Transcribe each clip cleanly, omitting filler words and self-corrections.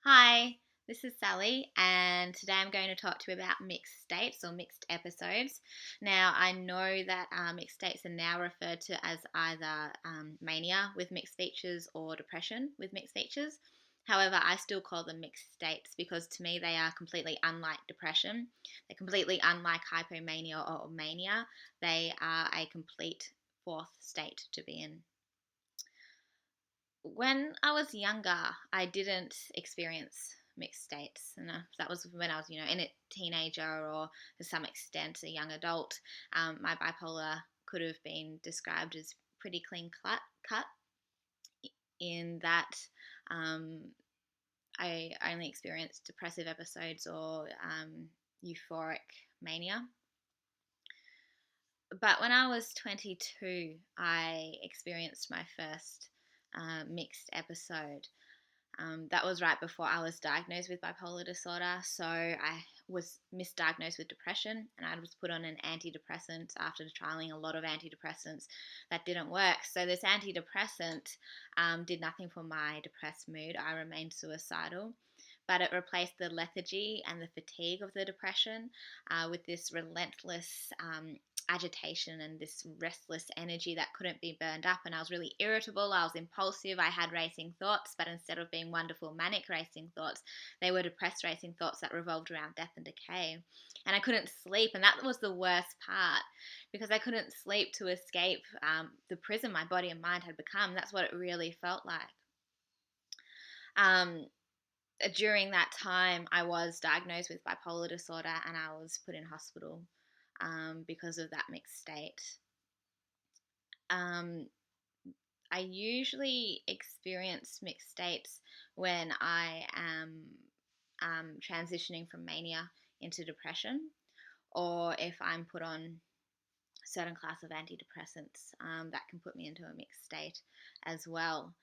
Hi, this is Sally, and today I'm going to talk to you about mixed states or mixed episodes. Now, I know that mixed states are now referred to as either mania with mixed features or depression with mixed features. However, I still call them mixed states because to me they are completely unlike depression. They're completely unlike hypomania or mania. They are a complete fourth state to be in. When I was younger, I didn't experience mixed states, and that was when I was, in a teenager or to some extent a young adult. My bipolar could have been described as pretty clean cut in that um, I only experienced depressive episodes or euphoric mania. But when I was 22, I experienced my first mixed episode. That was right before I was diagnosed with bipolar disorder. So I was misdiagnosed with depression and I was put on an antidepressant after trialing a lot of antidepressants that didn't work. So this antidepressant did nothing for my depressed mood. I remained suicidal. But it replaced the lethargy and the fatigue of the depression with this relentless agitation and this restless energy that couldn't be burned up. And I was really irritable. I was impulsive. I had racing thoughts, but instead of being wonderful manic racing thoughts, they were depressed racing thoughts that revolved around death and decay. And I couldn't sleep. And that was the worst part because I couldn't sleep to escape the prison my body and mind had become. That's what it really felt like. During that time, I was diagnosed with bipolar disorder and I was put in hospital because of that mixed state. Um, I usually experience mixed states when I am transitioning from mania into depression, or if I'm put on a certain class of antidepressants that can put me into a mixed state as well.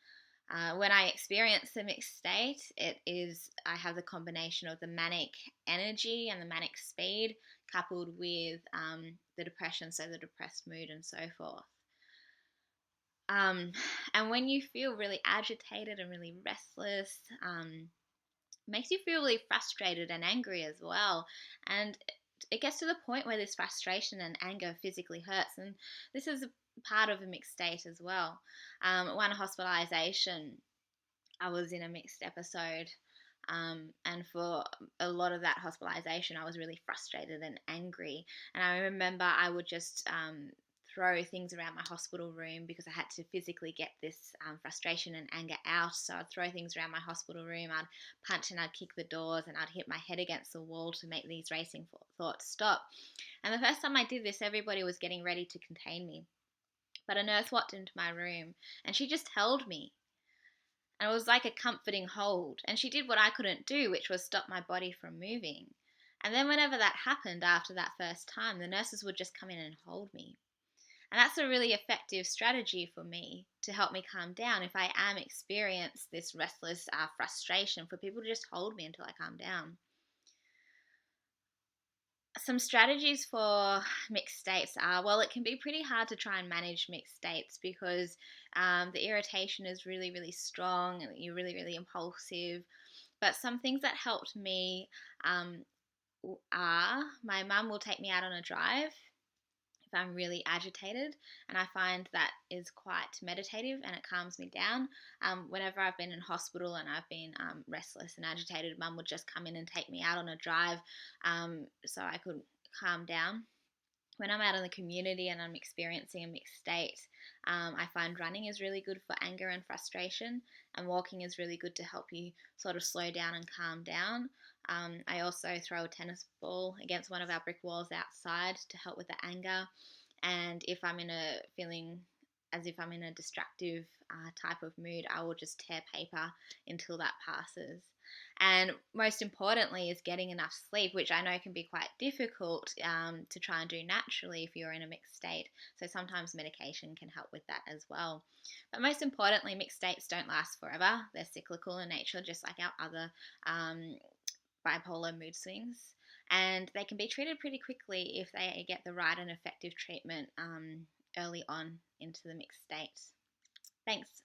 When I experience the mixed state, I have the combination of the manic energy and the manic speed coupled with the depression, so the depressed mood and so forth. Um, and when you feel really agitated and really restless, makes you feel really frustrated and angry as well. And it gets to the point where this frustration and anger physically hurts. And this is a part of a mixed state as well. One hospitalization, I was in a mixed episode. And for a lot of that hospitalization, I was really frustrated and angry. And I remember I would just throw things around my hospital room because I had to physically get this frustration and anger out. So I'd throw things around my hospital room, I'd punch and I'd kick the doors, and I'd hit my head against the wall to make these racing thoughts stop. And the first time I did this, everybody was getting ready to contain me. But a nurse walked into my room and she just held me. And it was like a comforting hold. And she did what I couldn't do, which was stop my body from moving. And then whenever that happened after that first time, the nurses would just come in and hold me. And that's a really effective strategy for me to help me calm down if I am experiencing this restless frustration, for people to just hold me until I calm down. Some strategies for mixed states are, well, it can be pretty hard to try and manage mixed states because the irritation is really, really strong and you're really, really impulsive. But some things that helped me are my mum will take me out on a drive if I'm really agitated, and I find that is quite meditative and it calms me down. Whenever I've been in hospital and I've been restless and agitated, Mum would just come in and take me out on a drive so I could calm down. When I'm out in the community and I'm experiencing a mixed state, I find running is really good for anger and frustration, and walking is really good to help you sort of slow down and calm down. I also throw a tennis ball against one of our brick walls outside to help with the anger. And if I'm feeling as if I'm in a destructive type of mood, I will just tear paper until that passes. And most importantly is getting enough sleep, which I know can be quite difficult to try and do naturally if you're in a mixed state. So sometimes medication can help with that as well. But most importantly, mixed states don't last forever. They're cyclical in nature, just like our other bipolar mood swings. And they can be treated pretty quickly if they get the right and effective treatment early on into the mixed state. Thanks.